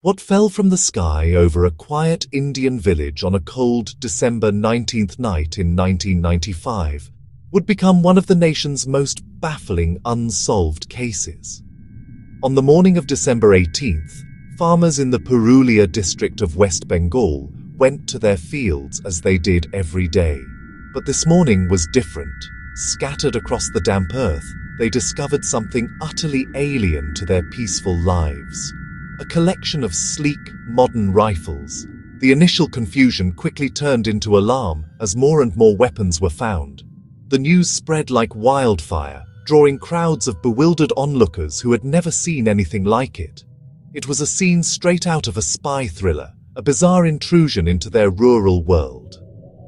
What fell from the sky over a quiet Indian village on a cold December 19th night in 1995 would become one of the nation's most baffling unsolved cases. On the morning of December 18th, farmers in the Purulia district of West Bengal went to their fields as they did every day. But this morning was different. Scattered across the damp earth, they discovered something utterly alien to their peaceful lives. A collection of sleek, modern rifles. The initial confusion quickly turned into alarm as more and more weapons were found. The news spread like wildfire, drawing crowds of bewildered onlookers who had never seen anything like it. It was a scene straight out of a spy thriller, a bizarre intrusion into their rural world.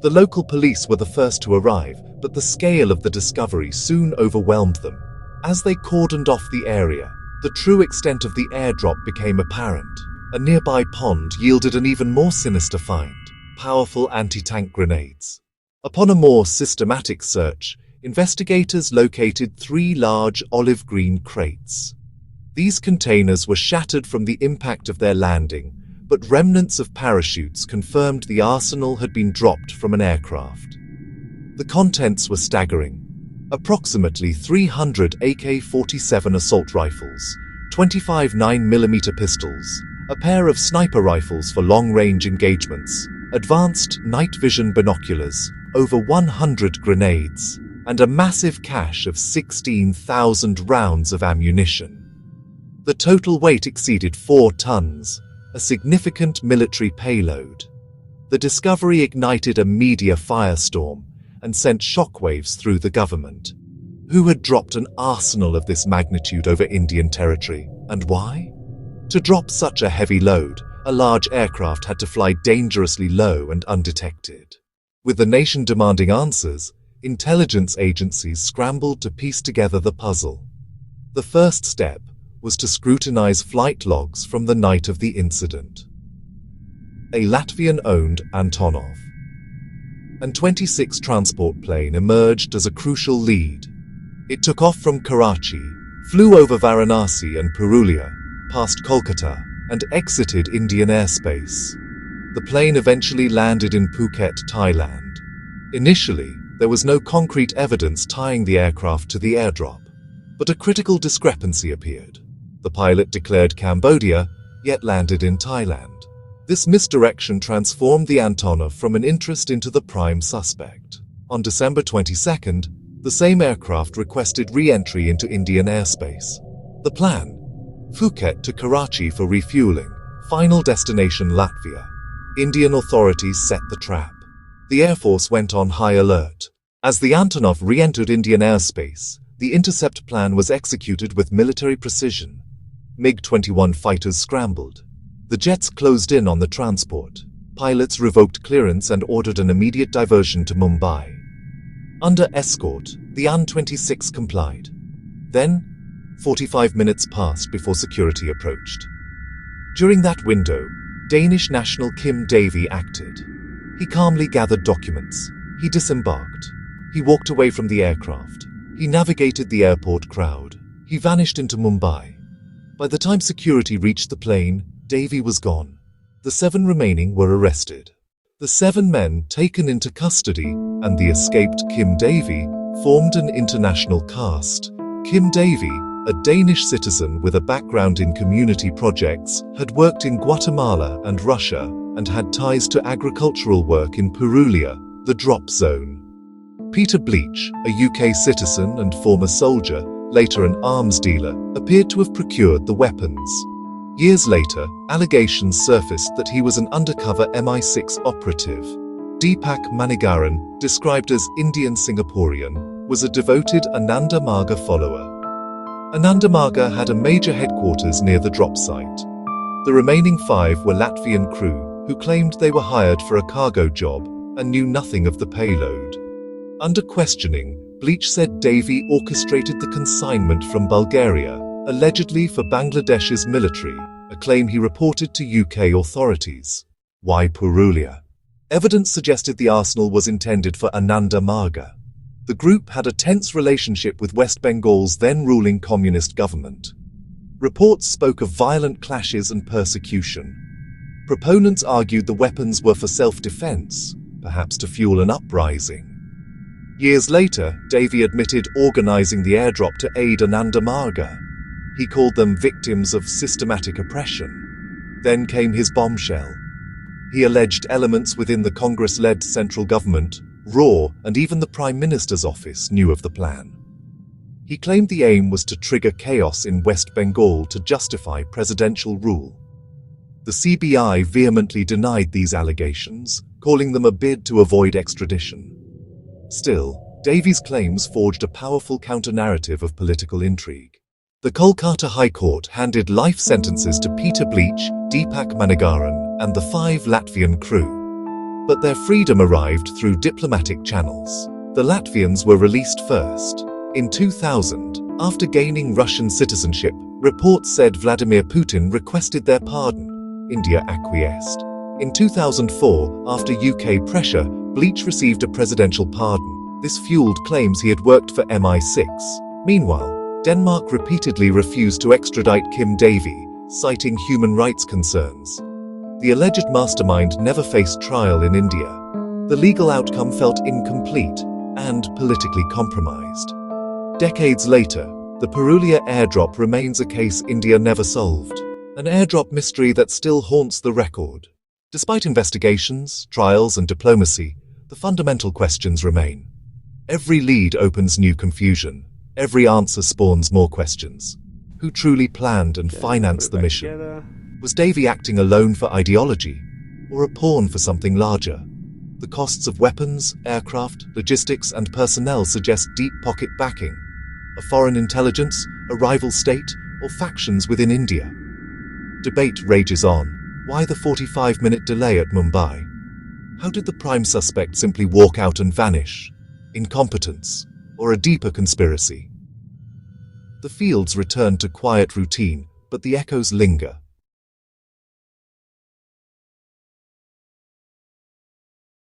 The local police were the first to arrive, but the scale of the discovery soon overwhelmed them. As they cordoned off the area, the true extent of the airdrop became apparent. A nearby pond yielded an even more sinister find: powerful anti-tank grenades. Upon a more systematic search, investigators located 3 large olive-green crates. These containers were shattered from the impact of their landing, but remnants of parachutes confirmed the arsenal had been dropped from an aircraft. The contents were staggering. Approximately 300 AK-47 assault rifles, 25 9mm pistols, a pair of sniper rifles for long-range engagements, advanced night vision binoculars, over 100 grenades, and a massive cache of 16,000 rounds of ammunition. The total weight exceeded 4 tons, a significant military payload. The discovery ignited a media firestorm and sent shockwaves through the government. Who had dropped an arsenal of this magnitude over Indian territory, and why? To drop such a heavy load, a large aircraft had to fly dangerously low and undetected. With the nation demanding answers, intelligence agencies scrambled to piece together the puzzle. The first step was to scrutinize flight logs from the night of the incident. A Latvian-owned Antonov An-26 transport plane emerged as a crucial lead. It took off from Karachi, flew over Varanasi and Purulia, past Kolkata, and exited Indian airspace. The plane eventually landed in Phuket, Thailand. Initially, there was no concrete evidence tying the aircraft to the airdrop, but a critical discrepancy appeared. The pilot declared Cambodia, yet landed in Thailand. This misdirection transformed the Antonov from an interest into the prime suspect. On December 22nd, the same aircraft requested re-entry into Indian airspace. The plan: Phuket to Karachi for refueling, final destination Latvia. Indian authorities set the trap. The Air Force went on high alert. As the Antonov re-entered Indian airspace, the intercept plan was executed with military precision. MiG-21 fighters scrambled. The jets closed in on the transport. Pilots revoked clearance and ordered an immediate diversion to Mumbai. Under escort, the An-26 complied. Then, 45 minutes passed before security approached. During that window, Danish national Davy acted. He calmly gathered documents. He disembarked. He walked away from the aircraft. He navigated the airport crowd. He vanished into Mumbai. By the time security reached the plane, Davy was gone. The 7 remaining were arrested. The 7 men taken into custody and the escaped Davy formed an international cast. Davy, a Danish citizen with a background in community projects, had worked in Guatemala and Russia and had ties to agricultural work in Purulia, the drop zone. Peter Bleach, a UK citizen and former soldier, later an arms dealer, appeared to have procured the weapons. Years later, allegations surfaced that he was an undercover MI6 operative. Deepak Manigaran, described as Indian Singaporean, was a devoted Ananda Marga follower. Ananda Marga had a major headquarters near the drop site. The remaining 5 were Latvian crew, who claimed they were hired for a cargo job and knew nothing of the payload. Under questioning, Bleach said Davy orchestrated the consignment from Bulgaria, allegedly for Bangladesh's military, a claim he reported to UK authorities. Why Purulia? Evidence suggested the arsenal was intended for Ananda Marga. The group had a tense relationship with West Bengal's then-ruling communist government. Reports spoke of violent clashes and persecution. Proponents argued the weapons were for self-defense, perhaps to fuel an uprising. Years later, Davy admitted organizing the airdrop to aid Anandamaga. He called them victims of systematic oppression. Then came his bombshell. He alleged elements within the Congress-led central government, RAW, and even the Prime Minister's office knew of the plan. He claimed the aim was to trigger chaos in West Bengal to justify presidential rule. The CBI vehemently denied these allegations, calling them a bid to avoid extradition. Still, Davy's claims forged a powerful counter-narrative of political intrigue. The Kolkata High Court handed life sentences to Peter Bleach, Deepak Manigaran, and the 5 Latvian crew. But their freedom arrived through diplomatic channels. The Latvians were released first. In 2000, after gaining Russian citizenship, reports said Vladimir Putin requested their pardon. India acquiesced. In 2004, after UK pressure, Bleach received a presidential pardon. This fueled claims he had worked for MI6. Meanwhile, Denmark repeatedly refused to extradite Kim Davy, citing human rights concerns. The alleged mastermind never faced trial in India. The legal outcome felt incomplete and politically compromised. Decades later, the Purulia airdrop remains a case India never solved, an airdrop mystery that still haunts the record. Despite investigations, trials, and diplomacy, the fundamental questions remain. Every lead opens new confusion. Every answer spawns more questions. Who truly planned and financed the mission? Was Davy acting alone for ideology, or a pawn for something larger? The costs of weapons, aircraft, logistics, and personnel suggest deep pocket backing. A foreign intelligence, a rival state, or factions within India? Debate rages on. Why the 45-minute delay at Mumbai? How did the prime suspect simply walk out and vanish? Incompetence, or a deeper conspiracy? The fields return to quiet routine, but the echoes linger.